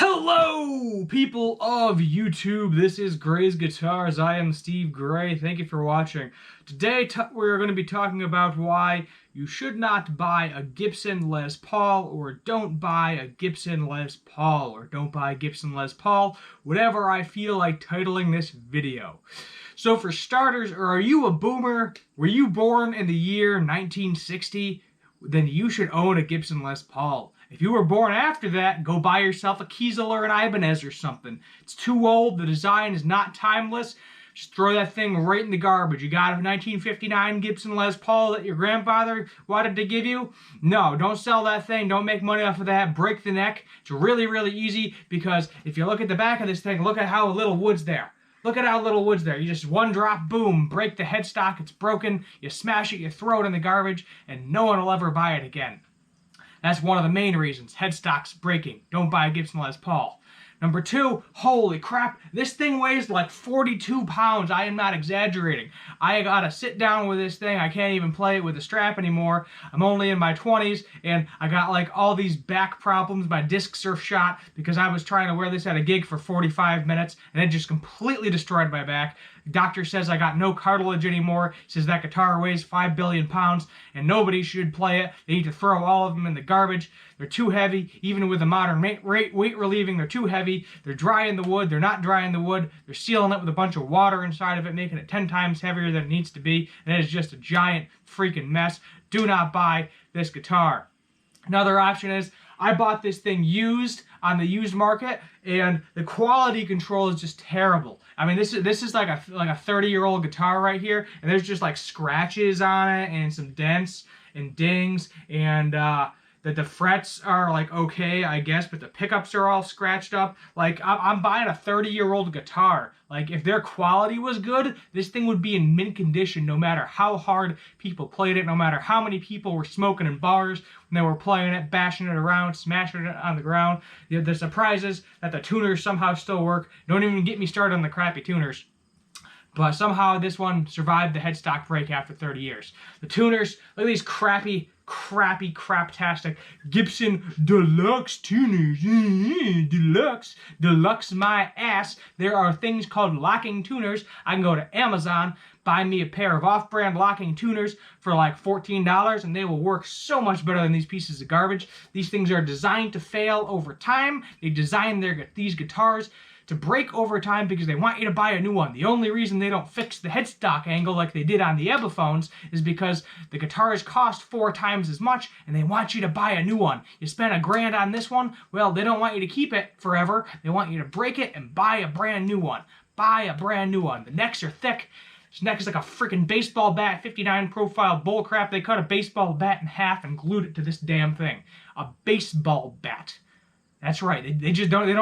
Hello, people of YouTube. This is Gray's Guitars. I am Steve Gray. Thank you for watching. Today, we're going to be talking about why you should not buy a Gibson Les Paul, or don't buy a Gibson Les Paul, or don't buy a Gibson Les Paul, whatever I feel like titling this video. So for starters, are you a boomer? Were you born in the year 1960? Then you should own a Gibson Les Paul. If you were born after that, go buy yourself a Kiesel or an Ibanez or something. It's too old, the design is not timeless. Just throw that thing right in the garbage. You got a 1959 Gibson Les Paul that your grandfather wanted to give you? No, don't sell that thing. Don't make money off of that. Break the neck. It's really, really easy, because if you look at the back of this thing, look at how little wood's there. Look at how little wood's there. You just one drop, boom, break the headstock, it's broken, you smash it, you throw it in the garbage, and no one will ever buy it again. That's one of the main reasons. Headstock's breaking. Don't buy a Gibson Les Paul. Number two, holy crap, this thing weighs like 42 pounds. I am not exaggerating. I gotta sit down with this thing. I can't even play it with a strap anymore. I'm only in my 20s, and I got like all these back problems. My discs are shot because I was trying to wear this at a gig for 45 minutes, and it just completely destroyed my back. The doctor says I got no cartilage anymore. He says that guitar weighs 5 billion pounds, and nobody should play it. They need to throw all of them in the garbage. They're too heavy. Even with the modern weight relieving, they're too heavy. They're drying the wood. They're not drying the wood. They're sealing it with a bunch of water inside of it, making it 10 times heavier than it needs to be. And it is just a giant freaking mess. Do not buy this guitar. Another option is, I bought this thing used on the used market, and the quality control is just terrible. I mean, this is like a 30-year-old guitar right here, and there's just like scratches on it and some dents and dings, and the frets are like okay, I guess, but the pickups are all scratched up. Like, I'm buying a 30-year-old guitar. Like, if their quality was good, this thing would be in mint condition no matter how hard people played it, no matter how many people were smoking in bars when they were playing it, bashing it around, smashing it on the ground. The surprise is that the tuners somehow still work. Don't even get me started on the crappy tuners. But somehow this one survived the headstock break after 30 years. The tuners, look at these craptastic Gibson Deluxe tuners. Deluxe my ass. There are things called locking tuners. I can go to Amazon, buy me a pair of off-brand locking tuners for like $14, and they will work so much better than these pieces of garbage. These things are designed to fail over time. They design these guitars to break over time because they want you to buy a new one. The only reason they don't fix the headstock angle like they did on the Epiphones is because the guitars cost 4 times as much, and they want you to buy a new one. You spend $1,000 on this one, well, they don't want you to keep it forever. They want you to break it and buy a brand new one. Buy a brand new one. The necks are thick. This neck is like a freaking baseball bat, 59 profile bullcrap. They cut a baseball bat in half and glued it to this damn thing. A baseball bat. That's right. They just don't. They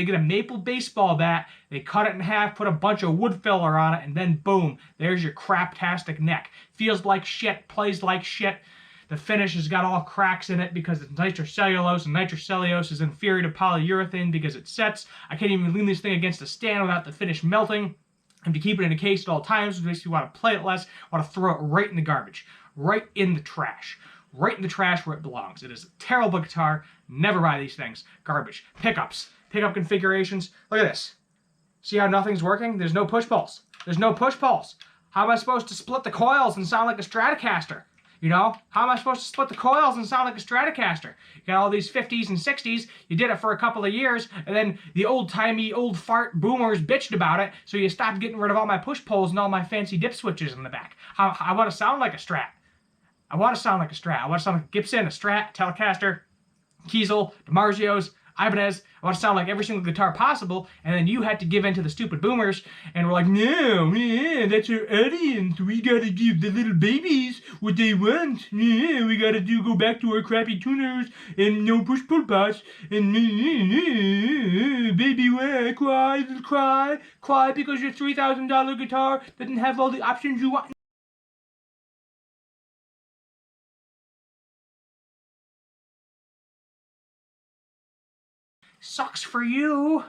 get a maple baseball bat. They cut it in half, put a bunch of wood filler on it, and then boom, there's your craptastic neck. Feels like shit, plays like shit. The finish has got all cracks in it because it's nitrocellulose, and nitrocellulose is inferior to polyurethane because it sets. I can't even lean this thing against a stand without the finish melting. I have to keep it in a case at all times, which makes you want to play it less. Want to throw it right in the garbage, right in the trash. Right in the trash where it belongs. It is a terrible guitar. Never buy these things. Garbage. Pickups. Pickup configurations. Look at this. See how nothing's working? There's no push pulls. There's no push pulls. How am I supposed to split the coils and sound like a Stratocaster? You know? How am I supposed to split the coils and sound like a Stratocaster? You got all these 50s and 60s. You did it for a couple of years, and then the old-timey, old-fart boomers bitched about it, so you stopped getting rid of all my push pulls and all my fancy dip switches in the back. I want to sound like a Strat. I want to sound like a Strat. I want to sound like a Gibson, a Strat, Telecaster, Kiesel, DiMarzio's, Ibanez. I want to sound like every single guitar possible, and then you had to give in to the stupid boomers, and we're like, no, man, that's our audience. We got to give the little babies what they want. Yeah, we got to go back to our crappy tuners and no push-pull parts. And baby, cry because your $3,000 guitar doesn't have all the options you want. Sucks for you.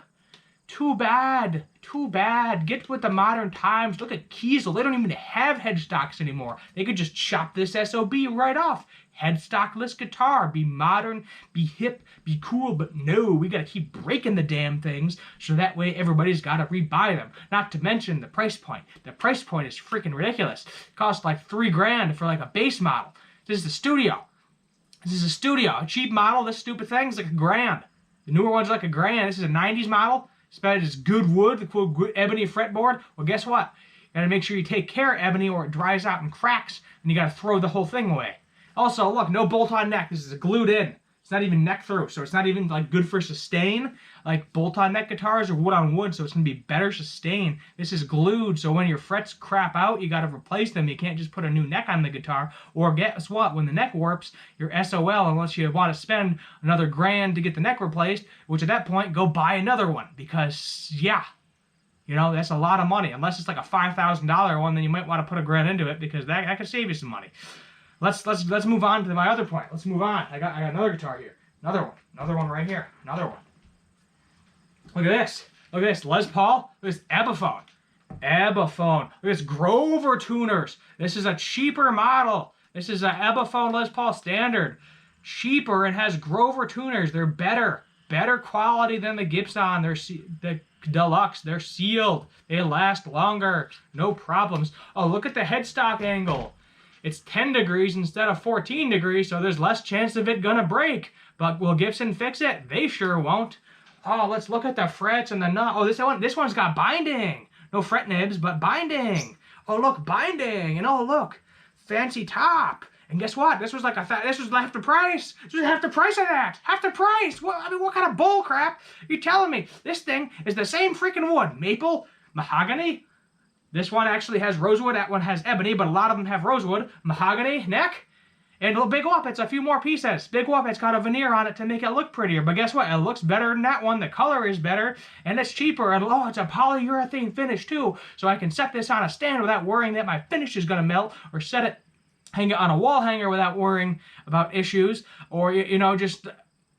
Too bad. Too bad. Get with the modern times. Look at Kiesel. They don't even have headstocks anymore. They could just chop this SOB right off. headstockless guitar. Be modern, be hip, be cool, but no, we gotta keep breaking the damn things so that way everybody's gotta rebuy them. Not to mention the price point. The price point is freaking ridiculous. It costs like $3,000 for like a base model. This is the studio. This is a studio. A cheap model, this stupid thing is like $1,000. The newer one's like $1,000. This is a 90s model. It's good wood, the cool ebony fretboard. Well, guess what? You gotta make sure you take care of ebony or it dries out and cracks, and you gotta throw the whole thing away. Also, look, no bolt-on neck. This is glued in. It's not even neck through, so it's not even like good for sustain like bolt-on neck guitars or wood on wood, so it's gonna be better sustain. This is glued, so when your frets crap out, you gotta replace them. You can't just put a new neck on the guitar, or guess what? When the neck warps, you're SOL unless you want to spend another $1,000 to get the neck replaced, which at that point, go buy another one, because yeah, you know, that's a lot of money. Unless it's like a $5,000 one, then you might want to put $1,000 into it, because that could save you some money. Let's move on to my other point. Let's move on. I got another guitar here. Another one right here. Another one. Look at this. Look at this. Les Paul. Look at this Epiphone. Epiphone. Look at this Grover tuners. This is a cheaper model. This is an Epiphone Les Paul standard. Cheaper and has Grover tuners. They're better. Better quality than the Gibson. They're the deluxe. They're sealed. They last longer. No problems. Oh, look at the headstock angle. It's 10 degrees instead of 14 degrees, so there's less chance of it gonna break. But will Gibson fix it? They sure won't. Oh, let's look at the frets and the nut. Oh, this one's got binding. No fret nibs, but binding. Oh, look, binding. And oh, look, fancy top. And guess what? This was like this was half the price. This was half the price of that. Half the price. What? I mean, what kind of bull crap are you telling me? This thing is the same freaking wood. Maple, mahogany. This one actually has rosewood. That one has ebony, but a lot of them have rosewood. Mahogany, neck. And Big Whoop, it's a few more pieces. Big Whoop, it's got a veneer on it to make it look prettier. But guess what? It looks better than that one. The color is better, and it's cheaper. And oh, it's a polyurethane finish too. So I can set this on a stand without worrying that my finish is going to melt, or hang it on a wall hanger without worrying about issues, or, you know, just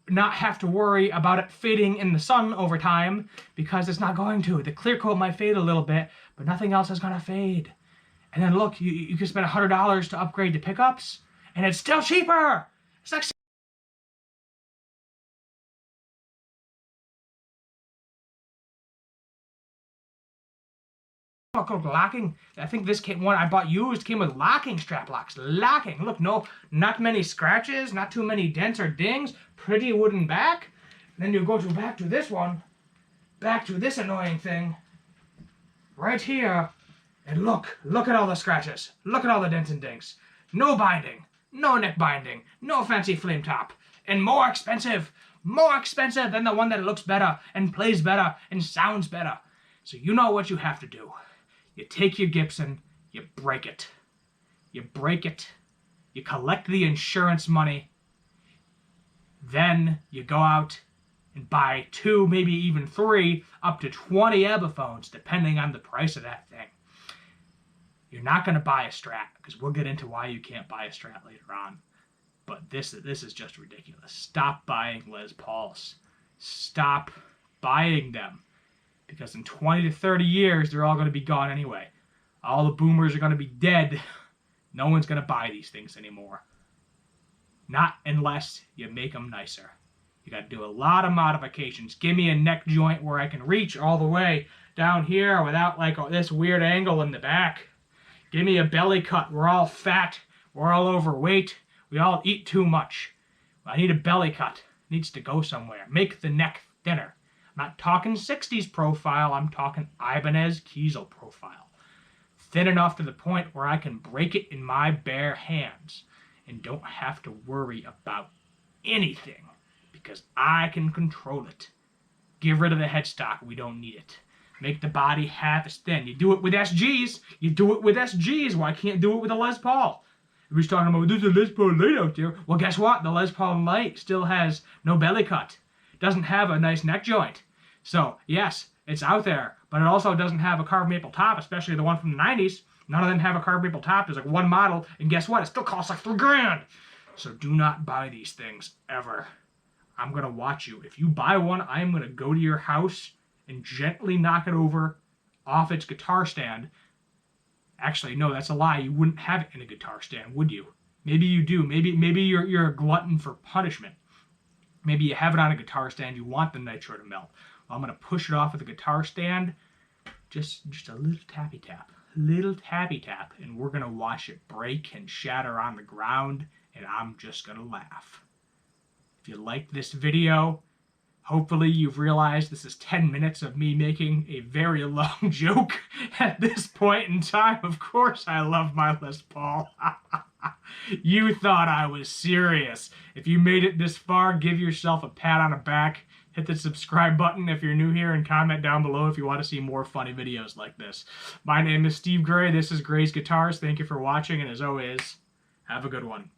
not have to worry about it fading in the sun over time, because it's not going to. The clear coat might fade a little bit, but nothing else is going to fade. And then look, you can spend $100 to upgrade the pickups, and it's still cheaper. It's like locking. I think this one I bought used came with locking strap locks. Locking. Look, not many scratches, not too many dents or dings. Pretty wooden back. And then you go back to this one, back to this annoying thing, right here, and look at all the scratches. Look at all the dents and dings. No binding, no neck binding, no fancy flame top, and more expensive than the one that looks better and plays better and sounds better. So you know what you have to do. You take your Gibson, you break it. You break it, you collect the insurance money, then you go out and buy 2, maybe even 3, up to 20 Epiphones, depending on the price of that thing. You're not going to buy a Strat, because we'll get into why you can't buy a Strat later on. But this is just ridiculous. Stop buying Les Pauls. Stop buying them. Because in 20 to 30 years, they're all going to be gone anyway. All the boomers are going to be dead. No one's going to buy these things anymore. Not unless you make them nicer. You got to do a lot of modifications. Give me a neck joint where I can reach all the way down here without like this weird angle in the back. Give me a belly cut. We're all fat. We're all overweight. We all eat too much. I need a belly cut. It needs to go somewhere. Make the neck thinner. I'm not talking 60s profile. I'm talking Ibanez Kiesel profile. Thin enough to the point where I can break it in my bare hands and don't have to worry about anything, because I can control it. Get rid of the headstock. We don't need it. Make the body half as thin. You do it with SGs. You do it with SGs. Why can't do it with a Les Paul? Everybody's talking about, there's a Les Paul Light out there. Well, guess what? The Les Paul Light still has no belly cut. Doesn't have a nice neck joint. So, yes, it's out there, but it also doesn't have a carved maple top, especially the one from the 90s. None of them have a carved maple top. There's like one model, and guess what? It still costs like $3,000. So do not buy these things ever. I'm going to watch you. If you buy one, I'm going to go to your house and gently knock it over off its guitar stand. Actually, no, that's a lie. You wouldn't have it in a guitar stand, would you? Maybe you do. Maybe you're a glutton for punishment. Maybe you have it on a guitar stand. You want the nitro to melt. Well, I'm gonna push it off with the guitar stand. Just a little tappy tap, and we're gonna watch it break and shatter on the ground, and I'm just gonna laugh. If you like this video, hopefully you've realized this is 10 minutes of me making a very long joke at this point in time. Of course I love my Les Paul. You thought I was serious. If you made it this far, give yourself a pat on the back. Hit the subscribe button if you're new here, and comment down below if you want to see more funny videos like this. My name is Steve Gray. This is Gray's Guitars. Thank you for watching, and as always, have a good one.